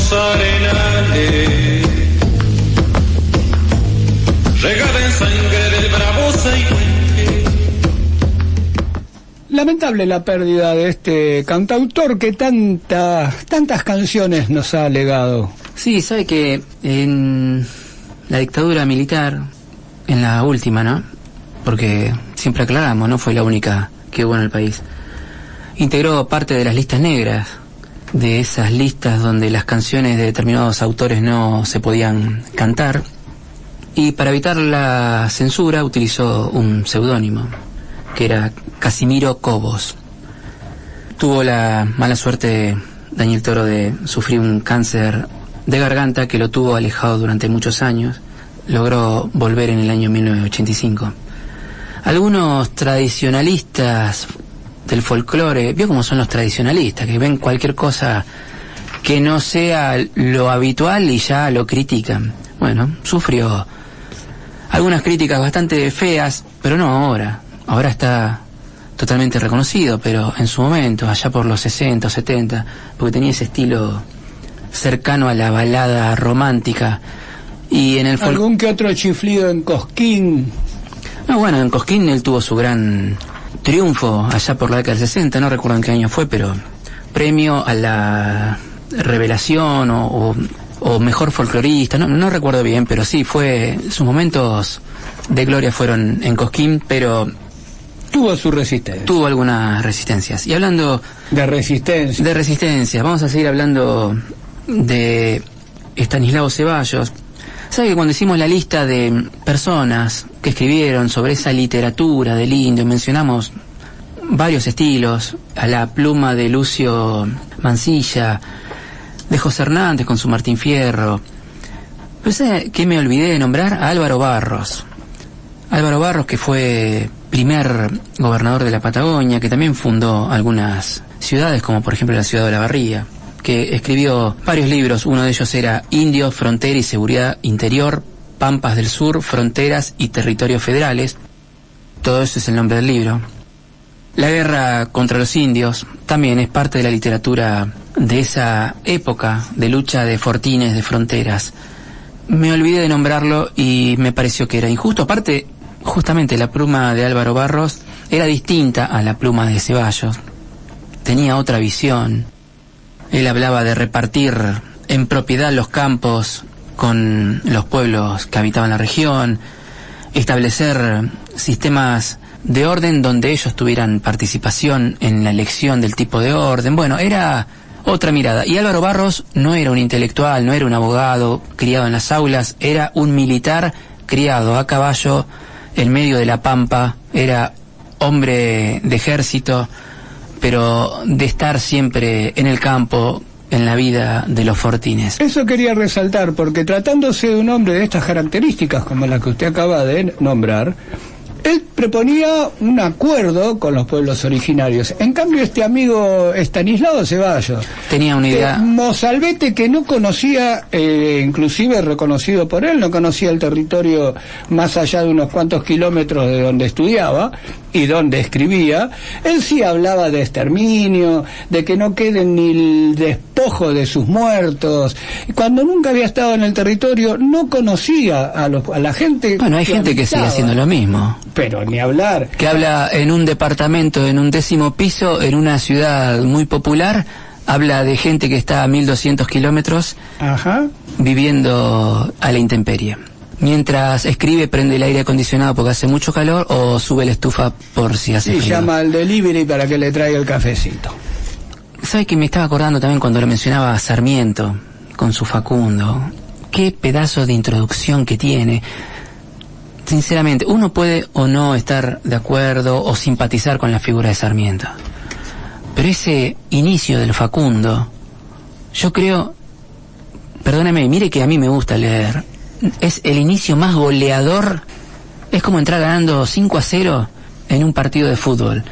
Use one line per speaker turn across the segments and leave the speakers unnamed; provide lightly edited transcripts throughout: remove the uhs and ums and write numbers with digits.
los arenales, regada en sangre del bravo Saihuente.
Lamentable la pérdida de este cantautor que tantas canciones nos ha legado.
Sí, sabe que en la dictadura militar, en la última, ¿no? Porque siempre aclaramos, no fue la única que hubo en el país. Integró parte de las listas negras, de esas listas donde las canciones de determinados autores no se podían cantar, y para evitar la censura utilizó un seudónimo, que era Casimiro Cobos. Tuvo la mala suerte, Daniel Toro, de sufrir un cáncer de garganta que lo tuvo alejado durante muchos años. Logró volver en el año 1985. Algunos tradicionalistas del folclore, vio cómo son los tradicionalistas, que ven cualquier cosa que no sea lo habitual y ya lo critican. Bueno, sufrió algunas críticas bastante feas, pero no ahora. Ahora está totalmente reconocido, pero en su momento, allá por los 60 o 70, porque tenía ese estilo cercano a la balada romántica. Y en el
algún que otro chiflido en Cosquín.
No, bueno, en Cosquín él tuvo su gran triunfo allá por la década del 60, no recuerdo en qué año fue, pero premio a la revelación o mejor folclorista, no recuerdo bien, pero sí, sus momentos de gloria fueron en Cosquín, pero
tuvo su resistencia.
Tuvo algunas resistencias. Y hablando
de resistencia,
vamos a seguir hablando de Estanislao Ceballos. ¿Sabe que cuando hicimos la lista de personas que escribieron sobre esa literatura del indio, mencionamos varios estilos, a la pluma de Lucio Mansilla, de José Hernández con su Martín Fierro? Pero ¿sabe qué me olvidé de nombrar? A Álvaro Barros. Álvaro Barros, que fue primer gobernador de la Patagonia, que también fundó algunas ciudades, como por ejemplo la ciudad de Olavarría, que escribió varios libros. Uno de ellos era Indios, Frontera y Seguridad Interior, Pampas del Sur, Fronteras y Territorios Federales. Todo eso es el nombre del libro. La guerra contra los indios también es parte de la literatura de esa época de lucha de fortines, de fronteras. Me olvidé de nombrarlo y me pareció que era injusto. Aparte, justamente la pluma de Álvaro Barros era distinta a la pluma de Ceballos. Tenía otra visión. Él hablaba de repartir en propiedad los campos con los pueblos que habitaban la región, establecer sistemas de orden donde ellos tuvieran participación en la elección del tipo de orden. Bueno, era otra mirada. Y Álvaro Barros no era un intelectual, no era un abogado criado en las aulas, era un militar criado a caballo en medio de la pampa, era hombre de ejército, pero de estar siempre en el campo, en la vida de los fortines.
Eso quería resaltar, porque tratándose de un hombre de estas características, como la que usted acaba de nombrar, él proponía un acuerdo con los pueblos originarios. En cambio, este amigo Estanislao Ceballos
tenía una idea.
Mozalbete, que no conocía, inclusive reconocido por él, no conocía el territorio más allá de unos cuantos kilómetros de donde estudiaba y donde escribía. Él sí hablaba de exterminio, de que no queden ni el despojo de sus muertos. Cuando nunca había estado en el territorio, no conocía a la gente.
Bueno, hay gente que sigue haciendo lo mismo.
Pero ni hablar.
Que habla en un departamento, en un 10º piso, en una ciudad muy popular, habla de gente que está a 1200 kilómetros, viviendo a la intemperie. Mientras escribe, prende el aire acondicionado porque hace mucho calor o sube la estufa por si hace frío.
Y llama al delivery para que le traiga el cafecito.
¿Sabe que me estaba acordando también cuando lo mencionaba a Sarmiento con su Facundo? Qué pedazo de introducción que tiene. Sinceramente, uno puede o no estar de acuerdo o simpatizar con la figura de Sarmiento, pero ese inicio del Facundo, yo creo, perdóneme, mire que a mí me gusta leer, es el inicio más goleador. Es como entrar ganando 5-0 en un partido de fútbol,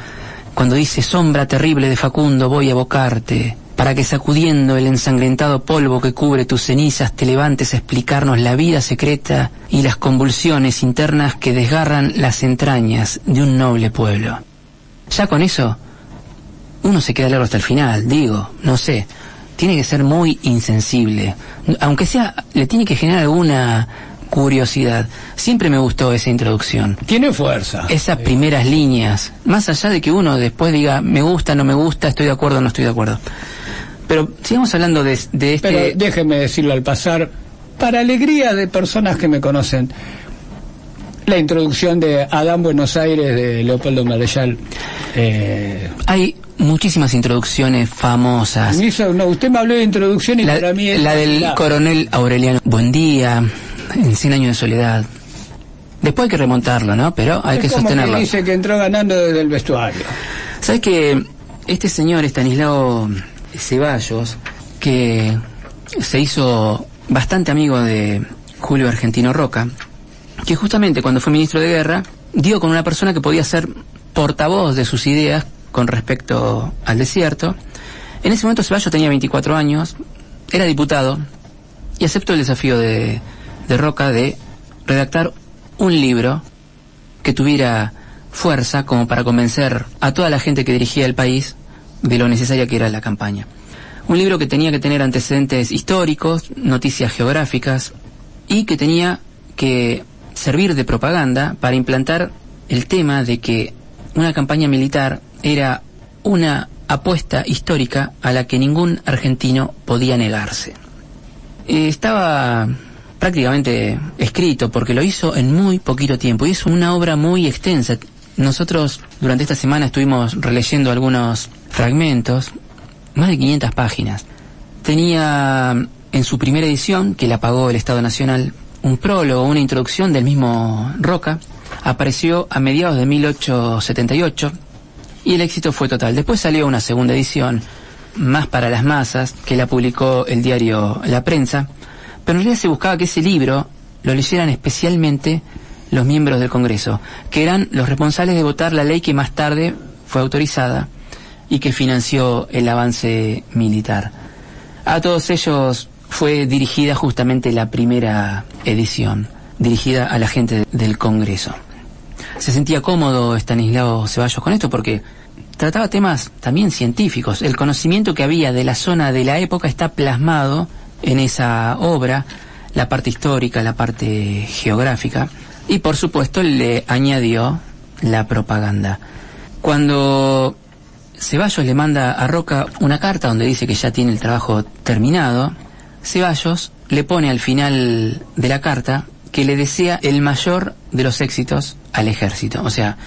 cuando dice: sombra terrible de Facundo, voy a evocarte, para que sacudiendo el ensangrentado polvo que cubre tus cenizas te levantes a explicarnos la vida secreta y las convulsiones internas que desgarran las entrañas de un noble pueblo. Ya con eso uno se queda largo hasta el final, digo, no sé. tiene que ser muy insensible. Aunque sea, le tiene que generar alguna curiosidad. Siempre me gustó esa introducción.
Tiene fuerza.
Esas primeras líneas. Más allá de que uno después diga, me gusta, no me gusta, estoy de acuerdo, no estoy de acuerdo. Pero sigamos hablando de este...
Pero déjeme decirlo al pasar, para alegría de personas que me conocen, la introducción de Adán Buenos Aires de Leopoldo Marechal.
Hay muchísimas introducciones famosas.
Usted me habló de introducción y para mí es
la del coronel Aureliano Buendía, en 100 años de soledad. Después hay que remontarlo, ¿no? Pero hay que sostenerlo.
Que dice que entró ganando desde el vestuario.
¿Sabes que este señor Estanislao Ceballos, que se hizo bastante amigo de Julio Argentino Roca, que justamente cuando fue ministro de Guerra dio con una persona que podía ser portavoz de sus ideas con respecto al desierto? En ese momento Ceballos tenía 24 años, era diputado y aceptó el desafío de Roca de redactar un libro que tuviera fuerza como para convencer a toda la gente que dirigía el país de lo necesaria que era la campaña. Un libro que tenía que tener antecedentes históricos, noticias geográficas, y que tenía que servir de propaganda para implantar el tema de que una campaña militar era una apuesta histórica a la que ningún argentino podía negarse. Estaba prácticamente escrito porque lo hizo en muy poquito tiempo y es una obra muy extensa. Nosotros durante esta semana estuvimos releyendo algunos fragmentos, más de 500 páginas. Tenía en su primera edición, que la pagó el Estado Nacional, un prólogo, una introducción del mismo Roca. Apareció a mediados de 1878 y el éxito fue total. Después salió una segunda edición, más para las masas, que la publicó el diario La Prensa, pero en realidad se buscaba que ese libro lo leyeran especialmente los miembros del Congreso, que eran los responsables de votar la ley que más tarde fue autorizada y que financió el avance militar. A todos ellos fue dirigida justamente la primera edición, dirigida a la gente del Congreso. Se sentía cómodo Estanislao Ceballos con esto porque trataba temas también científicos. El conocimiento que había de la zona de la época está plasmado en esa obra, la parte histórica, la parte geográfica, y por supuesto le añadió la propaganda. Cuando Ceballos le manda a Roca una carta donde dice que ya tiene el trabajo terminado, Ceballos le pone al final de la carta que le desea el mayor de los éxitos al ejército. O sea,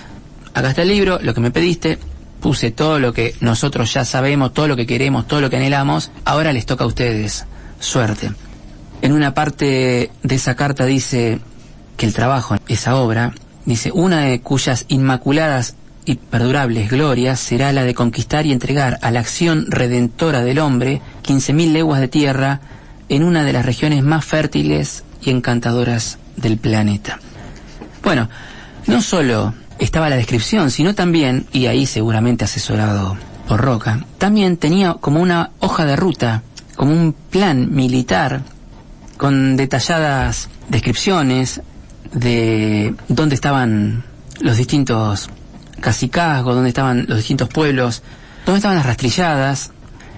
acá está el libro, lo que me pediste, puse todo lo que nosotros ya sabemos, todo lo que queremos, todo lo que anhelamos, ahora les toca a ustedes, suerte. En una parte de esa carta dice que el trabajo, esa obra, dice, una de cuyas inmaculadas y perdurables glorias será la de conquistar y entregar a la acción redentora del hombre 15.000 leguas de tierra en una de las regiones más fértiles y encantadoras del planeta. Bueno, no solo estaba la descripción, sino también, y ahí seguramente asesorado por Roca, también tenía como una hoja de ruta, como un plan militar con detalladas descripciones de dónde estaban los distintos cacicazgos, dónde estaban los distintos pueblos, dónde estaban las rastrilladas,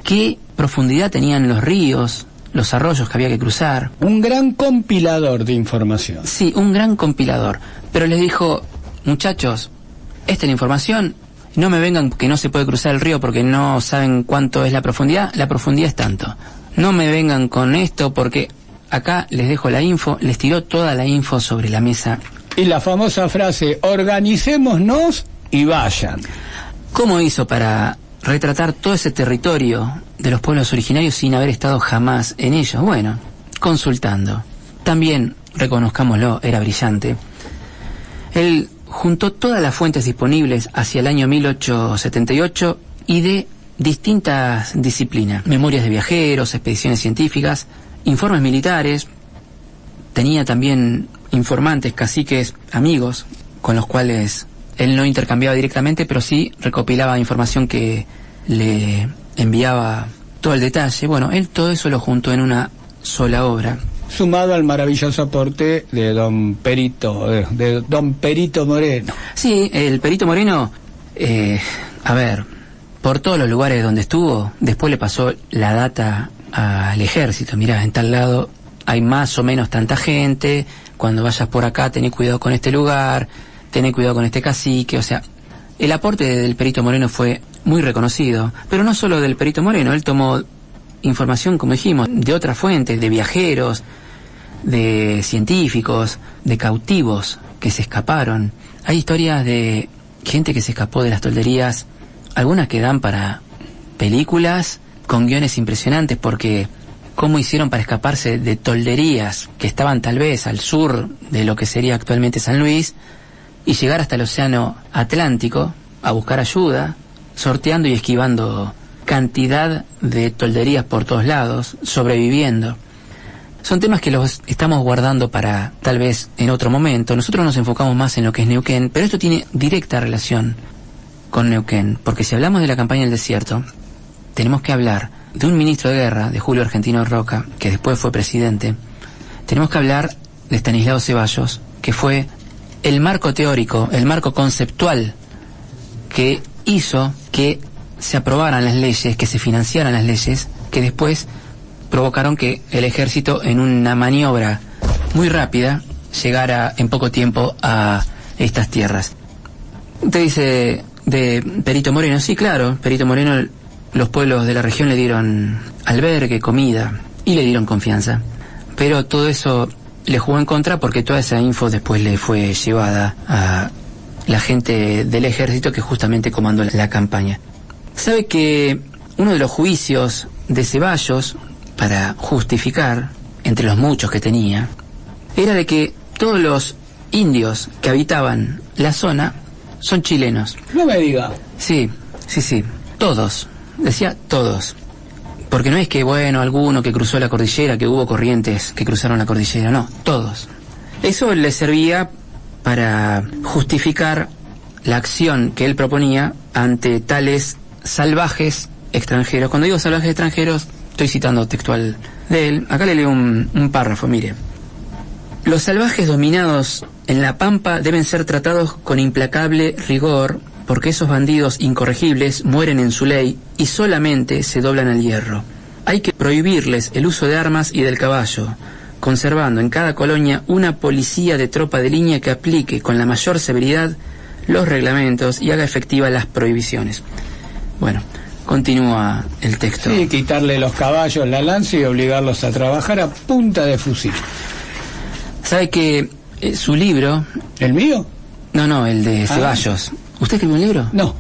qué profundidad tenían los ríos, los arroyos que había que cruzar.
Un gran compilador de información.
Sí, un gran compilador. Pero les dijo, muchachos, esta es la información, no me vengan que no se puede cruzar el río porque no saben cuánto es la profundidad es tanto. No me vengan con esto porque acá les dejo la info, les tiró toda la info sobre la mesa.
Y la famosa frase, organicémonos y vayan.
¿Cómo hizo para retratar todo ese territorio de los pueblos originarios sin haber estado jamás en ellos? Bueno, consultando. También, reconozcámoslo, era brillante. Él juntó todas las fuentes disponibles hacia el año 1878 y de distintas disciplinas. Memorias de viajeros, expediciones científicas, informes militares. Tenía también informantes, caciques, amigos, con los cuales él no intercambiaba directamente, pero sí recopilaba información que le enviaba todo el detalle. Bueno, él todo eso lo juntó en una sola obra.
Sumado al maravilloso aporte de don Perito Moreno.
Sí, el Perito Moreno, a ver, por todos los lugares donde estuvo, después le pasó la data al ejército. Mirá, en tal lado hay más o menos tanta gente, cuando vayas por acá tené cuidado con este lugar, tené cuidado con este cacique. O sea, el aporte del Perito Moreno fue muy reconocido, pero no solo del Perito Moreno, él tomó información, como dijimos, de otras fuentes, de viajeros, de científicos, de cautivos que se escaparon. Hay historias de gente que se escapó de las tolderías, algunas que dan para películas con guiones impresionantes, porque cómo hicieron para escaparse de tolderías que estaban tal vez al sur de lo que sería actualmente San Luis y llegar hasta el océano Atlántico a buscar ayuda, sorteando y esquivando cantidad de tolderías por todos lados, sobreviviendo. Son temas que los estamos guardando para tal vez en otro momento. Nosotros nos enfocamos más en lo que es Neuquén, pero esto tiene directa relación con Neuquén, porque si hablamos de la campaña del desierto, tenemos que hablar de un ministro de guerra, de Julio Argentino Roca, que después fue presidente. Tenemos que hablar de Estanislao Ceballos, que fue el marco teórico, el marco conceptual que hizo que se aprobaran las leyes, que se financiaran las leyes, que después provocaron que el ejército, en una maniobra muy rápida, llegara en poco tiempo a estas tierras. Usted dice de Perito Moreno. Sí, claro, Perito Moreno, los pueblos de la región le dieron albergue, comida y le dieron confianza. Pero todo eso le jugó en contra, porque toda esa info después le fue llevada a la gente del ejército que justamente comandó la campaña. ¿Sabe que uno de los juicios de Ceballos, para justificar, entre los muchos que tenía, era de que todos los indios que habitaban la zona son chilenos?
No me diga.
Sí, todos, decía todos. Porque no es que, bueno, alguno que cruzó la cordillera, que hubo corrientes que cruzaron la cordillera, no, todos. Eso le servía para justificar la acción que él proponía ante tales salvajes extranjeros. Cuando digo salvajes extranjeros, estoy citando textual de él. Acá le leo un párrafo, mire. Los salvajes dominados en la pampa deben ser tratados con implacable rigor, porque esos bandidos incorregibles mueren en su ley y solamente se doblan al hierro. Hay que prohibirles el uso de armas y del caballo, conservando en cada colonia una policía de tropa de línea que aplique con la mayor severidad los reglamentos y haga efectivas las prohibiciones. Bueno, continúa el texto.
Sí, quitarle los caballos, la lanza y obligarlos a trabajar a punta de fusil.
¿Sabe que su libro...
¿El mío?
No, el de Ceballos. ¿Usted escribió un libro?
No.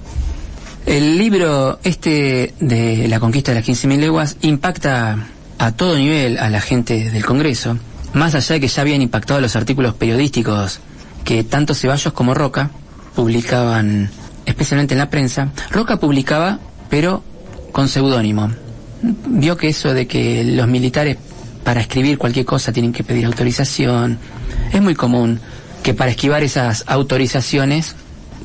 El libro de la conquista de las 15.000 leguas impacta a todo nivel a la gente del Congreso, más allá de que ya habían impactado los artículos periodísticos que tanto Ceballos como Roca publicaban, especialmente en la prensa. Roca publicaba, pero con seudónimo. Vio que eso de que los militares para escribir cualquier cosa tienen que pedir autorización, es muy común que para esquivar esas autorizaciones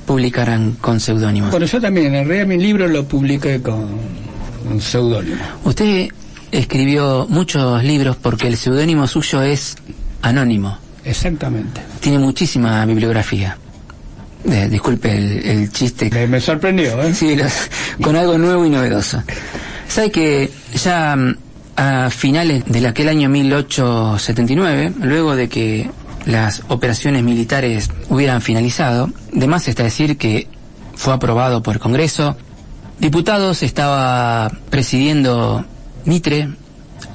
publicaran con seudónimos.
Bueno, yo también, en realidad mi libro lo publiqué con seudónimo.
Usted escribió muchos libros porque el seudónimo suyo es anónimo.
Exactamente.
Tiene muchísima bibliografía. Disculpe el chiste.
Me sorprendió, ¿eh?
Sí, con algo nuevo y novedoso. ¿Sabe que ya a finales de aquel año 1879, luego de que las operaciones militares hubieran finalizado, de más está decir que fue aprobado por el Congreso, diputados estaba presidiendo Mitre,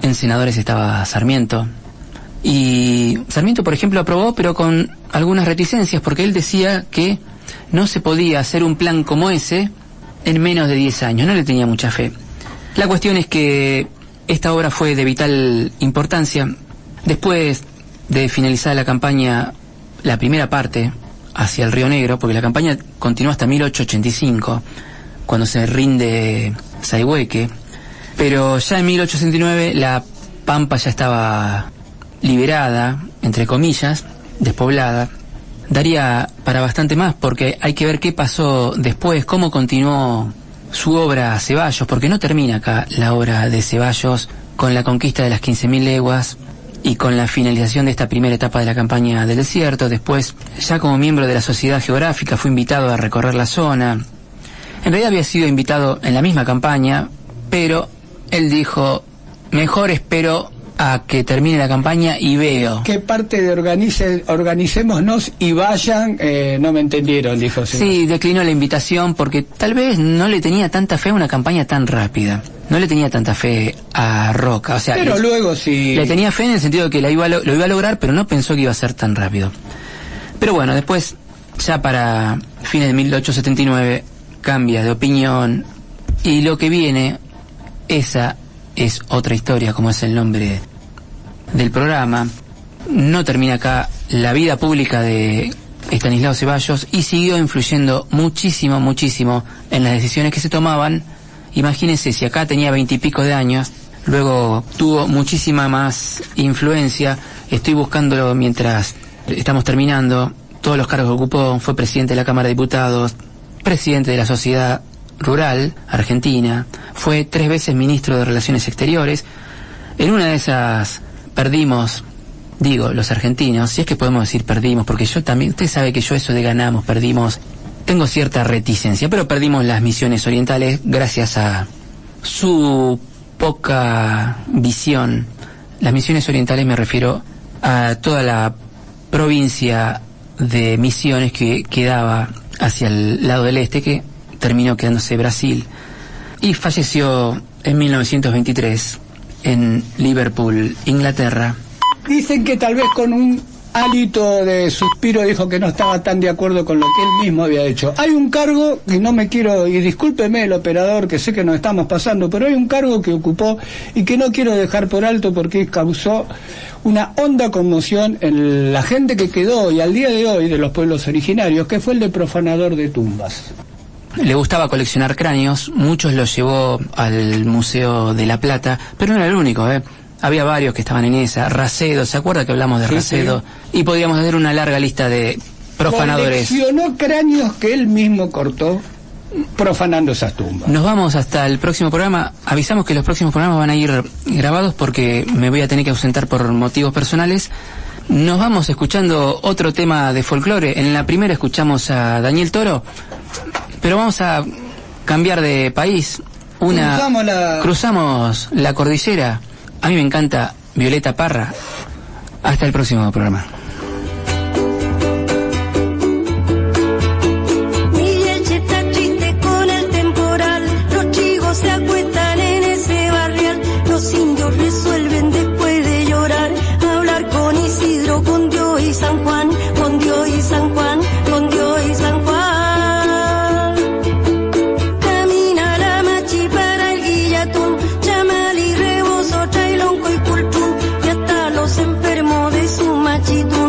en senadores estaba Sarmiento, y Sarmiento, por ejemplo, aprobó, pero con algunas reticencias, porque él decía que no se podía hacer un plan como ese en menos de 10 años, no le tenía mucha fe. La cuestión es que esta obra fue de vital importancia. Después de finalizar la campaña, la primera parte, hacia el Río Negro, porque la campaña continuó hasta 1885, cuando se rinde Sayhueque, pero ya en 1869 la Pampa ya estaba liberada, entre comillas, despoblada. Daría para bastante más, porque hay que ver qué pasó después, cómo continuó su obra Ceballos, porque no termina acá la obra de Ceballos con la conquista de las 15.000 leguas y con la finalización de esta primera etapa de la campaña del desierto. Después, ya como miembro de la Sociedad Geográfica, fue invitado a recorrer la zona. En realidad había sido invitado en la misma campaña, pero él dijo, mejor espero a que termine la campaña y veo.
¿Qué parte de organicémonos y vayan? No me entendieron, dijo.
Sí, declinó la invitación porque tal vez no le tenía tanta fe a una campaña tan rápida. No le tenía tanta fe a Roca. O sea,
pero luego sí.
Le tenía fe en el sentido de que lo iba a lograr, pero no pensó que iba a ser tan rápido. Pero bueno, después, ya para fines de 1879, cambia de opinión y lo que viene, esa es otra historia, como es el nombre del programa. No termina acá la vida pública de Estanislao Ceballos y siguió influyendo muchísimo, muchísimo en las decisiones que se tomaban. Imagínense, si acá tenía 20 y pico de años, luego tuvo muchísima más influencia. Estoy buscándolo mientras estamos terminando. Todos los cargos que ocupó: fue presidente de la Cámara de Diputados, presidente de la Sociedad Rural Argentina, fue 3 veces ministro de Relaciones Exteriores. En una de esas perdimos, digo, los argentinos, si es que podemos decir perdimos, porque yo también, usted sabe que yo eso de ganamos, perdimos, tengo cierta reticencia, pero perdimos las misiones orientales gracias a su poca visión. Las misiones orientales me refiero a toda la provincia de Misiones que quedaba hacia el lado del este, que terminó quedándose Brasil, y falleció en 1923 en Liverpool, Inglaterra.
Dicen que tal vez con un hálito de suspiro dijo que no estaba tan de acuerdo con lo que él mismo había hecho. Hay un cargo que no me quiero, y discúlpeme el operador, que sé que nos estamos pasando, pero hay un cargo que ocupó y que no quiero dejar por alto porque causó una honda conmoción en la gente que quedó y al día de hoy de los pueblos originarios, que fue el de profanador de tumbas.
Le gustaba coleccionar cráneos, muchos los llevó al Museo de La Plata, pero no era el único, había varios que estaban en esa. Racedo, ¿se acuerda que hablamos de Racedo? Sí. Y podríamos hacer una larga lista de profanadores.
Coleccionó cráneos que él mismo cortó profanando esas tumbas.
Nos vamos hasta el próximo programa. Avisamos que los próximos programas van a ir grabados porque me voy a tener que ausentar por motivos personales. Nos vamos escuchando otro tema de folclore. En la primera escuchamos a Daniel Toro, pero vamos a cambiar de país. Cruzamos la cordillera. A mí me encanta Violeta Parra. Hasta el próximo programa.
Mi leche está triste con el temporal. Los chivos se acuestan en ese barrial. Los indios resuelven después de llorar hablar con Isidro, con Dios y San Juan, con Dios y San Juan, con Dios y San Juan. Enfermo de su machito.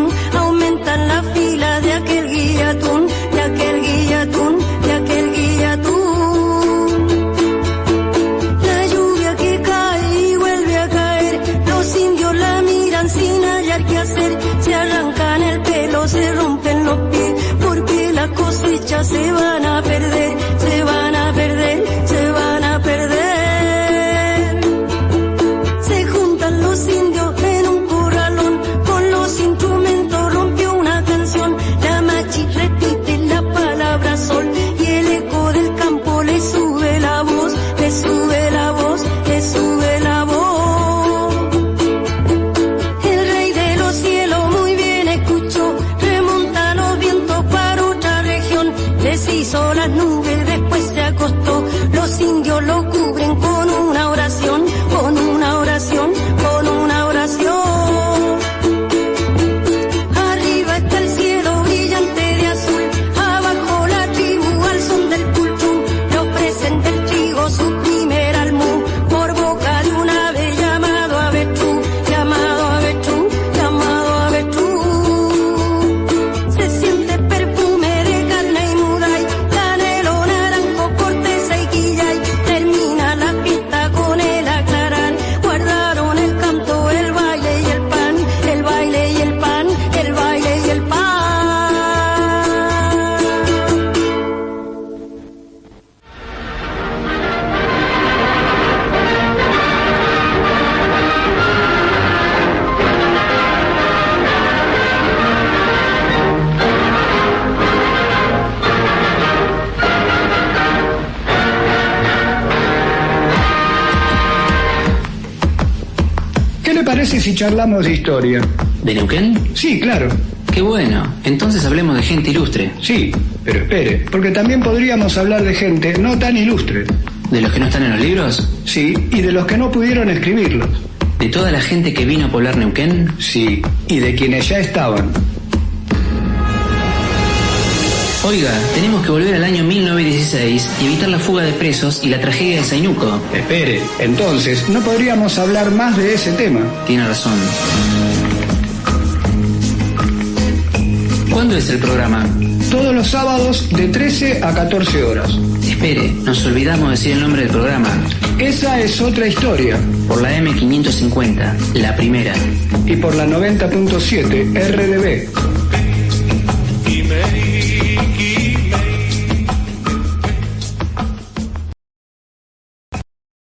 parece si charlamos de historia?
¿De Neuquén?
Sí, claro.
Qué bueno. Entonces hablemos de gente ilustre.
Sí, pero espere, porque también podríamos hablar de gente no tan ilustre.
¿De los que no están en los libros?
Sí, y de los que no pudieron escribirlos.
¿De toda la gente que vino a poblar Neuquén?
Sí, y de quienes ya estaban.
Oiga, tenemos que volver al año 1916 y evitar la fuga de presos y la tragedia de Zainuco.
Espere, entonces, ¿no podríamos hablar más de ese tema?
Tiene razón. ¿Cuándo es el programa?
Todos los sábados de 13 a 14 horas.
Espere, nos olvidamos de decir el nombre del programa.
Esa es otra historia.
Por la M550, la primera.
Y por la 90.7 RDB.